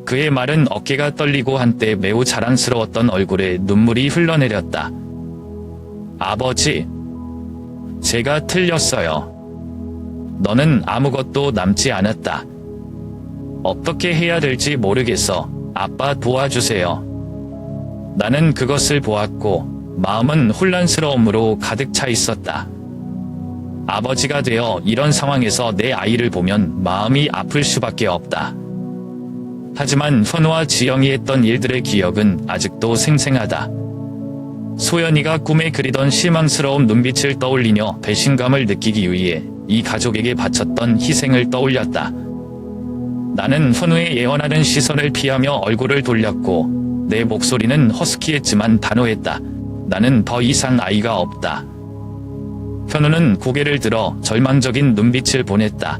그의 말은 어깨가 떨리고 한때 매우 자랑스러웠던 얼굴에 눈물이 흘러내렸다. 아버지, 제가 틀렸어요. 너는 아무것도 남지 않았다. 어떻게 해야 될지 모르겠어. 아빠 도와주세요. 나는 그것을 보았고 마음은 혼란스러움으로 가득 차 있었다. 아버지가 되어 이런 상황에서 내 아이를 보면 마음이 아플 수밖에 없다. 하지만 현우와 지영이 했던 일들의 기억은 아직도 생생하다. 소연이가 꿈에 그리던 실망스러운 눈빛을 떠올리며 배신감을 느끼기 위해 이 가족에게 바쳤던 희생을 떠올렸다. 나는 현우의 예언하는 시선을 피하며 얼굴을 돌렸고 내 목소리는 허스키했지만 단호했다. 나는 더 이상 아이가 없다. 현우는 고개를 들어 절망적인 눈빛을 보냈다.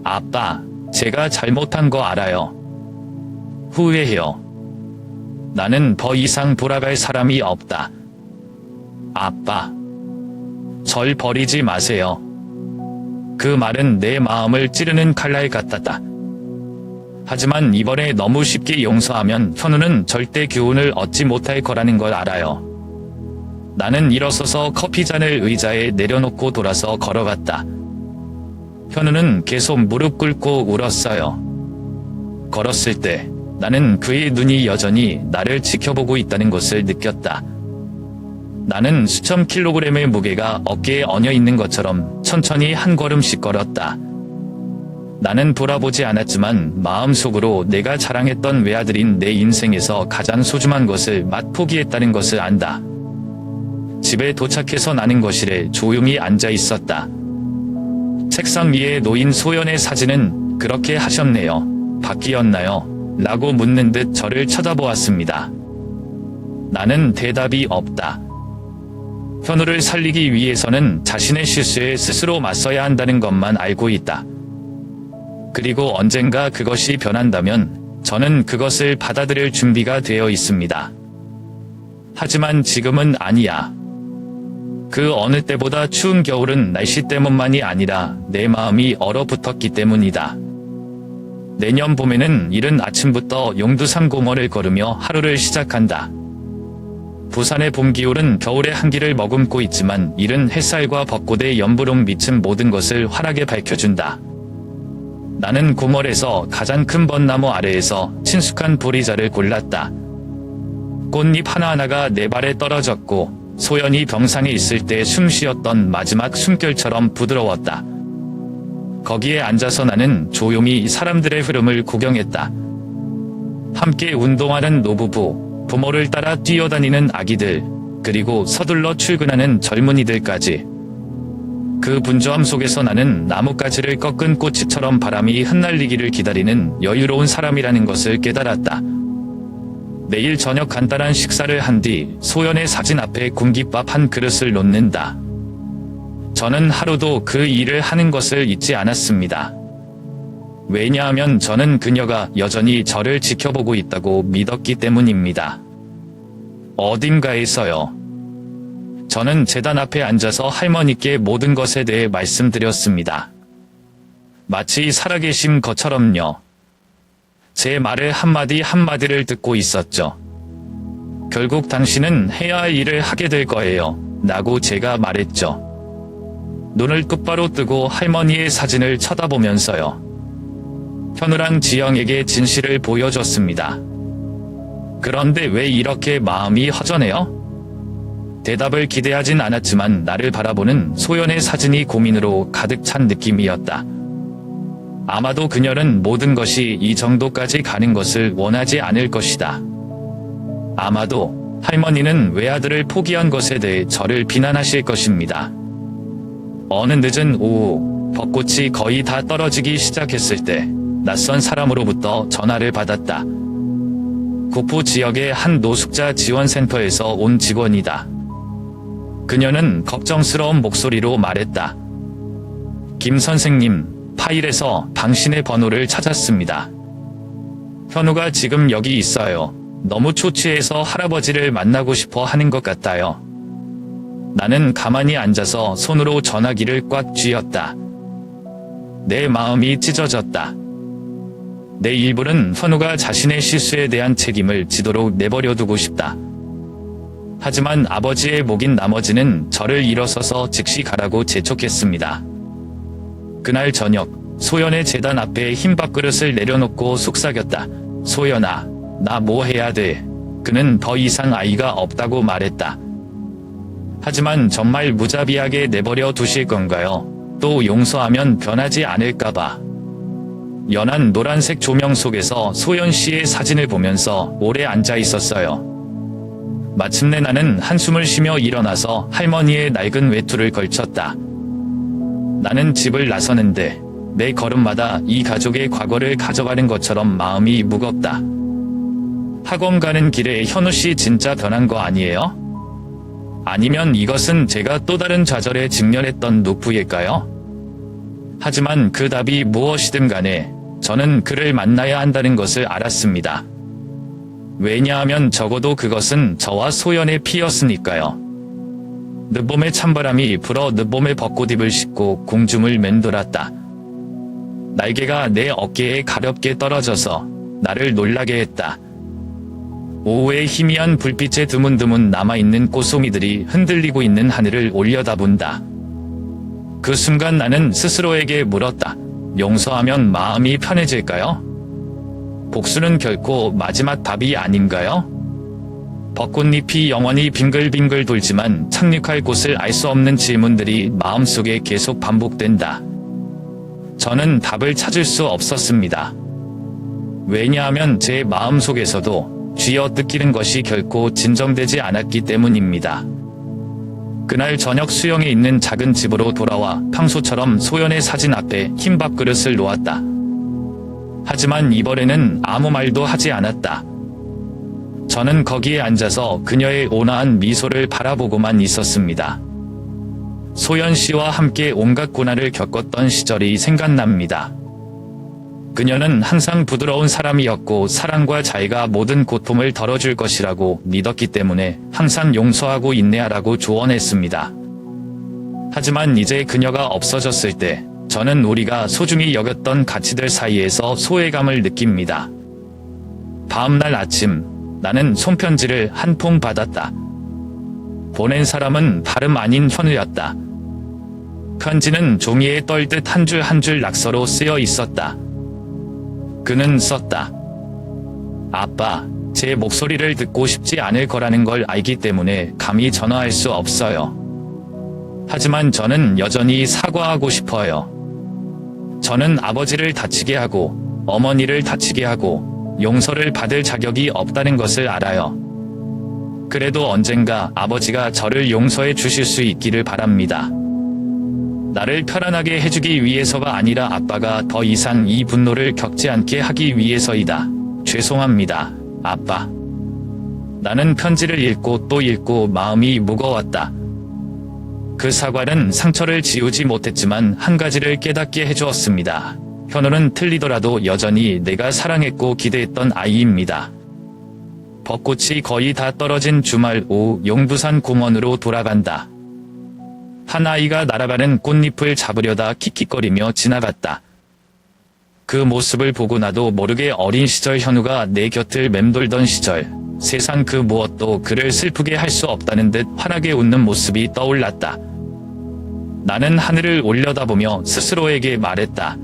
아빠, 제가 잘못한 거 알아요. 후회해요. 나는 더 이상 돌아갈 사람이 없다. 아빠, 절 버리지 마세요. 그 말은 내 마음을 찌르는 칼날 같았다. 하지만 이번에 너무 쉽게 용서하면 현우는 절대 교훈을 얻지 못할 거라는 걸 알아요. 나는 일어서서 커피잔을 의자에 내려놓고 돌아서 걸어갔다. 현우는 계속 무릎 꿇고 울었어요. 걸었을 때 나는 그의 눈이 여전히 나를 지켜보고 있다는 것을 느꼈다. 나는 수천 킬로그램의 무게가 어깨에 얹어 있는 것처럼 천천히 한 걸음씩 걸었다. 나는 돌아보지 않았지만 마음속으로 내가 자랑했던 외아들인 내 인생에서 가장 소중한 것을 맛포기했다는 것을 안다. 집에 도착해서 나는 거실에 조용히 앉아 있었다. 책상 위에 놓인 소연의 사진은 그렇게 하셨네요. 바뀌었나요? 라고 묻는 듯 저를 쳐다보았습니다. 나는 대답이 없다. 현우를 살리기 위해서는 자신의 실수에 스스로 맞서야 한다는 것만 알고 있다. 그리고 언젠가 그것이 변한다면 저는 그것을 받아들일 준비가 되어 있습니다. 하지만 지금은 아니야. 그 어느 때보다 추운 겨울은 날씨 때문만이 아니라 내 마음이 얼어붙었기 때문이다. 내년 봄에는 이른 아침부터 용두산 공원을 걸으며 하루를 시작한다. 부산의 봄 기울은 겨울의 한기를 머금고 있지만 이른 햇살과 벚꽃의 연부름 미친 모든 것을 환하게 밝혀준다. 나는 공원에서 가장 큰 벚나무 아래에서 친숙한 보리자를 골랐다. 꽃잎 하나하나가 내 발에 떨어졌고 소연이 병상에 있을 때 숨 쉬었던 마지막 숨결처럼 부드러웠다. 거기에 앉아서 나는 조용히 사람들의 흐름을 구경했다. 함께 운동하는 노부부, 부모를 따라 뛰어다니는 아기들, 그리고 서둘러 출근하는 젊은이들까지. 그 분주함 속에서 나는 나뭇가지를 꺾은 꼬치처럼 바람이 흩날리기를 기다리는 여유로운 사람이라는 것을 깨달았다. 매일 저녁 간단한 식사를 한 뒤 소연의 사진 앞에 공깃밥 한 그릇을 놓는다. 저는 하루도 그 일을 하는 것을 잊지 않았습니다. 왜냐하면 저는 그녀가 여전히 저를 지켜보고 있다고 믿었기 때문입니다. 어딘가에서요. 저는 제단 앞에 앉아서 할머니께 모든 것에 대해 말씀드렸습니다. 마치 살아계신 것처럼요. 제 말을 한마디 한마디를 듣고 있었죠. 결국 당신은 해야 할 일을 하게 될 거예요. 라고 제가 말했죠. 눈을 똑바로 뜨고 할머니의 사진을 쳐다보면서요. 현우랑 지영에게 진실을 보여줬습니다. 그런데 왜 이렇게 마음이 허전해요? 대답을 기대하진 않았지만 나를 바라보는 소연의 사진이 고민으로 가득 찬 느낌이었다. 아마도 그녀는 모든 것이 이 정도까지 가는 것을 원하지 않을 것이다. 아마도 할머니는 외아들을 포기한 것에 대해 저를 비난하실 것입니다. 어느 늦은 오후, 벚꽃이 거의 다 떨어지기 시작했을 때 낯선 사람으로부터 전화를 받았다. 구포 지역의 한 노숙자 지원센터에서 온 직원이다. 그녀는 걱정스러운 목소리로 말했다. 김 선생님, 파일에서 당신의 번호를 찾았습니다. 현우가 지금 여기 있어요. 너무 초췌해서 할아버지를 만나고 싶어 하는 것 같아요. 나는 가만히 앉아서 손으로 전화기를 꽉 쥐었다. 내 마음이 찢어졌다. 내 일부는 현우가 자신의 실수에 대한 책임을 지도록 내버려두고 싶다. 하지만 아버지의 목인 나머지는 저를 일어서서 즉시 가라고 재촉했습니다. 그날 저녁, 소연의 재단 앞에 흰밥 그릇을 내려놓고 속삭였다. 소연아, 나 뭐 해야 돼? 그는 더 이상 아이가 없다고 말했다. 하지만 정말 무자비하게 내버려 두실 건가요? 또 용서하면 변하지 않을까봐. 연한 노란색 조명 속에서 소연 씨의 사진을 보면서 오래 앉아 있었어요. 마침내 나는 한숨을 쉬며 일어나서 할머니의 낡은 외투를 걸쳤다. 나는 집을 나서는데 매 걸음마다 이 가족의 과거를 가져가는 것처럼 마음이 무겁다. 학원 가는 길에 현우 씨 진짜 변한 거 아니에요? 아니면 이것은 제가 또 다른 좌절에 직면했던 누프일까요? 하지만 그 답이 무엇이든 간에 저는 그를 만나야 한다는 것을 알았습니다. 왜냐하면 적어도 그것은 저와 소연의 피였으니까요. 늦봄의 찬바람이 불어 늦봄의 벚꽃잎을 씻고 공중을 맴돌았다. 날개가 내 어깨에 가렵게 떨어져서 나를 놀라게 했다. 오후의 희미한 불빛에 드문드문 남아있는 꽃송이들이 흔들리고 있는 하늘을 올려다본다. 그 순간 나는 스스로에게 물었다. 용서하면 마음이 편해질까요? 복수는 결코 마지막 답이 아닌가요? 벚꽃잎이 영원히 빙글빙글 돌지만 착륙할 곳을 알 수 없는 질문들이 마음속에 계속 반복된다. 저는 답을 찾을 수 없었습니다. 왜냐하면 제 마음속에서도 쥐어 뜯기는 것이 결코 진정되지 않았기 때문입니다. 그날 저녁 수영에 있는 작은 집으로 돌아와 평소처럼 소연의 사진 앞에 흰밥 그릇을 놓았다. 하지만 이번에는 아무 말도 하지 않았다. 저는 거기에 앉아서 그녀의 온화한 미소를 바라보고만 있었습니다. 소연 씨와 함께 온갖 고난을 겪었던 시절이 생각납니다. 그녀는 항상 부드러운 사람이었고 사랑과 자애가 모든 고통을 덜어줄 것이라고 믿었기 때문에 항상 용서하고 인내하라고 조언했습니다. 하지만 이제 그녀가 없어졌을 때 저는 우리가 소중히 여겼던 가치들 사이에서 소외감을 느낍니다. 다음날 아침 나는 손편지를 한 통 받았다. 보낸 사람은 다름 아닌 현우였다. 편지는 종이에 떨듯 한 줄 한 줄 낙서로 쓰여 있었다. 그는 썼다. 아빠, 제 목소리를 듣고 싶지 않을 거라는 걸 알기 때문에 감히 전화할 수 없어요. 하지만 저는 여전히 사과하고 싶어요. 저는 아버지를 다치게 하고 어머니를 다치게 하고 용서를 받을 자격이 없다는 것을 알아요. 그래도 언젠가 아버지가 저를 용서해 주실 수 있기를 바랍니다. 나를 편안하게 해주기 위해서가 아니라 아빠가 더 이상 이 분노를 겪지 않게 하기 위해서이다. 죄송합니다, 아빠. 나는 편지를 읽고 또 읽고 마음이 무거웠다. 그 사과는 상처를 지우지 못했지만 한 가지를 깨닫게 해주었습니다. 현우는 틀리더라도 여전히 내가 사랑했고 기대했던 아이입니다. 벚꽃이 거의 다 떨어진 주말 오후 용두산 공원으로 돌아간다. 한 아이가 날아가는 꽃잎을 잡으려다 킥킥거리며 지나갔다. 그 모습을 보고 나도 모르게 어린 시절 현우가 내 곁을 맴돌던 시절, 세상 그 무엇도 그를 슬프게 할 수 없다는 듯 환하게 웃는 모습이 떠올랐다. 나는 하늘을 올려다보며 스스로에게 말했다.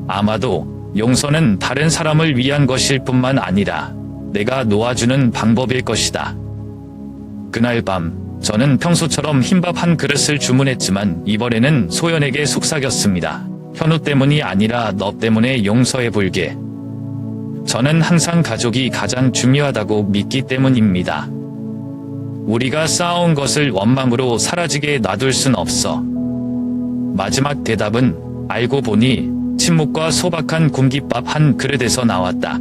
아마도 용서는 다른 사람을 위한 것일 뿐만 아니라 내가 놓아주는 방법일 것이다. 그날 밤 저는 평소처럼 흰밥 한 그릇을 주문했지만 이번에는 소연에게 속삭였습니다. 현우 때문이 아니라 너 때문에 용서해볼게. 저는 항상 가족이 가장 중요하다고 믿기 때문입니다. 우리가 쌓아온 것을 원망으로 사라지게 놔둘 순 없어. 마지막 대답은 알고 보니 침묵과 소박한 공깃밥 한 그릇에서 나왔다.